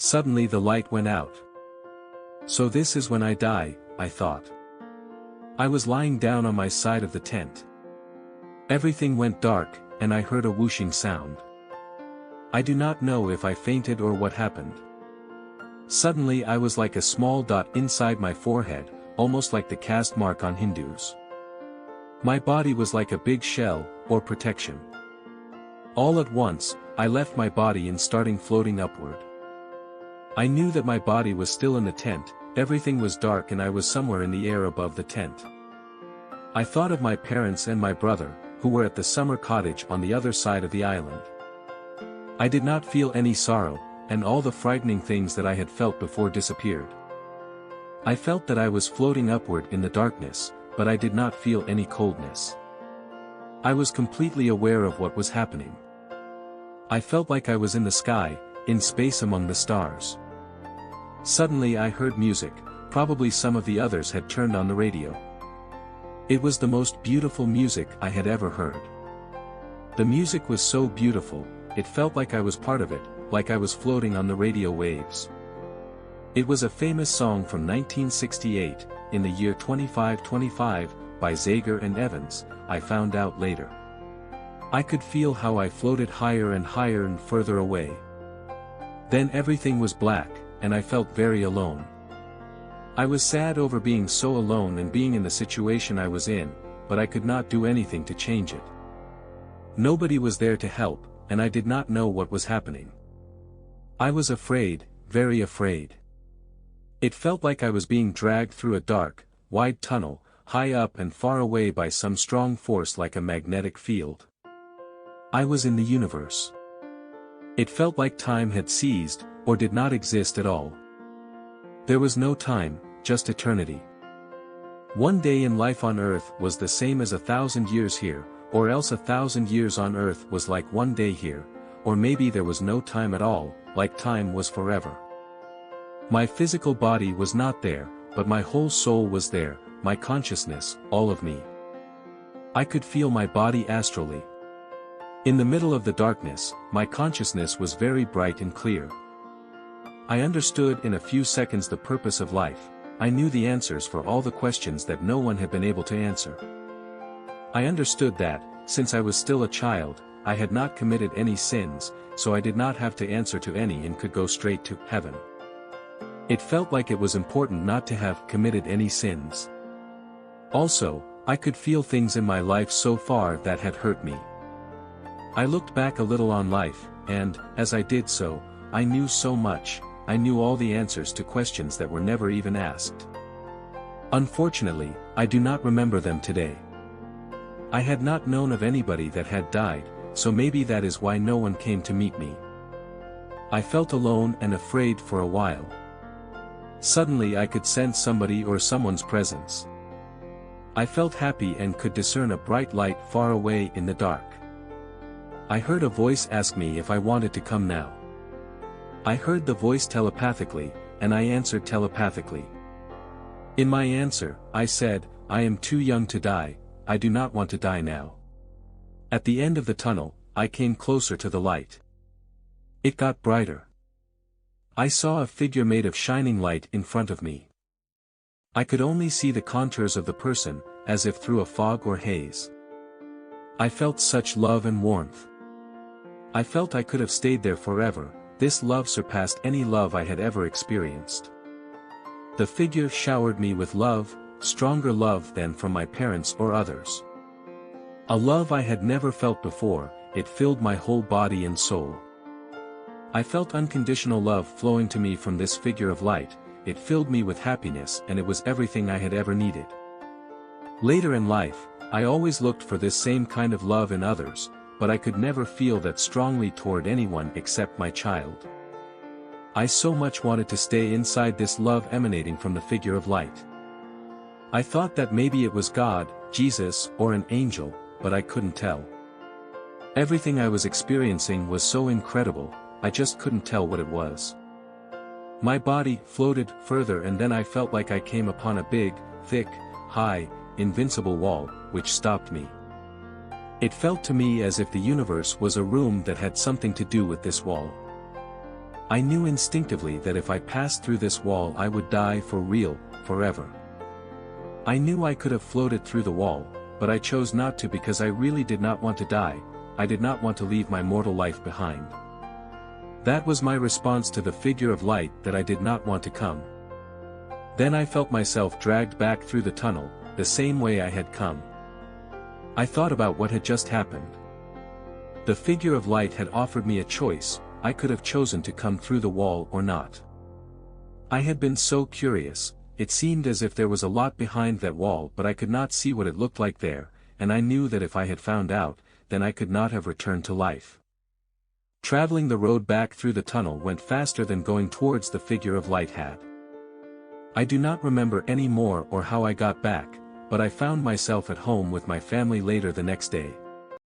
Suddenly the light went out. So this is when I die, I thought. I was lying down on my side of the tent. Everything went dark, and I heard a whooshing sound. I do not know if I fainted or what happened. Suddenly I was like a small dot inside my forehead, almost like the caste mark on Hindus. My body was like a big shell, or protection. All at once, I left my body and started floating upward. I knew that my body was still in the tent, everything was dark and I was somewhere in the air above the tent. I thought of my parents and my brother, who were at the summer cottage on the other side of the island. I did not feel any sorrow, and all the frightening things that I had felt before disappeared. I felt that I was floating upward in the darkness, but I did not feel any coldness. I was completely aware of what was happening. I felt like I was in the sky, in space among the stars. Suddenly I heard music, probably some of the others had turned on the radio. It was the most beautiful music I had ever heard. The music was so beautiful, it felt like I was part of it, like I was floating on the radio waves. It was a famous song from 1968, in the year 2525, by Zager and Evans, I found out later. I could feel how I floated higher and further away. Then everything was black, and I felt very alone. I was sad over being so alone and being in the situation I was in, but I could not do anything to change it. Nobody was there to help, and I did not know what was happening. I was afraid, very afraid. It felt like I was being dragged through a dark, wide tunnel, high up and far away by some strong force like a magnetic field. I was in the universe. It felt like time had ceased, or did not exist at all. There was no time, just eternity. One day in life on earth was the same as 1,000 years here, or else 1,000 years on earth was like one day here, or maybe there was no time at all, like time was forever. My physical body was not there, but my whole soul was there, my consciousness, all of me. I could feel my body astrally. In the middle of the darkness, my consciousness was very bright and clear. I understood in a few seconds the purpose of life, I knew the answers for all the questions that no one had been able to answer. I understood that, since I was still a child, I had not committed any sins, so I did not have to answer to any and could go straight to heaven. It felt like it was important not to have committed any sins. Also, I could feel things in my life so far that had hurt me. I looked back a little on life, and, as I did so, I knew so much, I knew all the answers to questions that were never even asked. Unfortunately, I do not remember them today. I had not known of anybody that had died, so maybe that is why no one came to meet me. I felt alone and afraid for a while. Suddenly I could sense somebody or someone's presence. I felt happy and could discern a bright light far away in the dark. I heard a voice ask me if I wanted to come now. I heard the voice telepathically, and I answered telepathically. In my answer, I said, I am too young to die, I do not want to die now. At the end of the tunnel, I came closer to the light. It got brighter. I saw a figure made of shining light in front of me. I could only see the contours of the person, as if through a fog or haze. I felt such love and warmth. I felt I could have stayed there forever, this love surpassed any love I had ever experienced. The figure showered me with love, stronger love than from my parents or others. A love I had never felt before, it filled my whole body and soul. I felt unconditional love flowing to me from this figure of light, it filled me with happiness and it was everything I had ever needed. Later in life, I always looked for this same kind of love in others, but I could never feel that strongly toward anyone except my child. I so much wanted to stay inside this love emanating from the figure of light. I thought that maybe it was God, Jesus, or an angel, but I couldn't tell. Everything I was experiencing was so incredible, I just couldn't tell what it was. My body floated further and then I felt like I came upon a big, thick, high, invincible wall, which stopped me. It felt to me as if the universe was a room that had something to do with this wall. I knew instinctively that if I passed through this wall I would die for real, forever. I knew I could have floated through the wall, but I chose not to because I really did not want to die. I did not want to leave my mortal life behind. That was my response to the figure of light that I did not want to come. Then I felt myself dragged back through the tunnel, the same way I had come. I thought about what had just happened. The figure of light had offered me a choice. I could have chosen to come through the wall or not. I had been so curious. It seemed as if there was a lot behind that wall, but I could not see what it looked like there, and I knew that if I had found out, then I could not have returned to life. Traveling the road back through the tunnel went faster than going towards the figure of light had. I do not remember any more or how I got back, but I found myself at home with my family later the next day.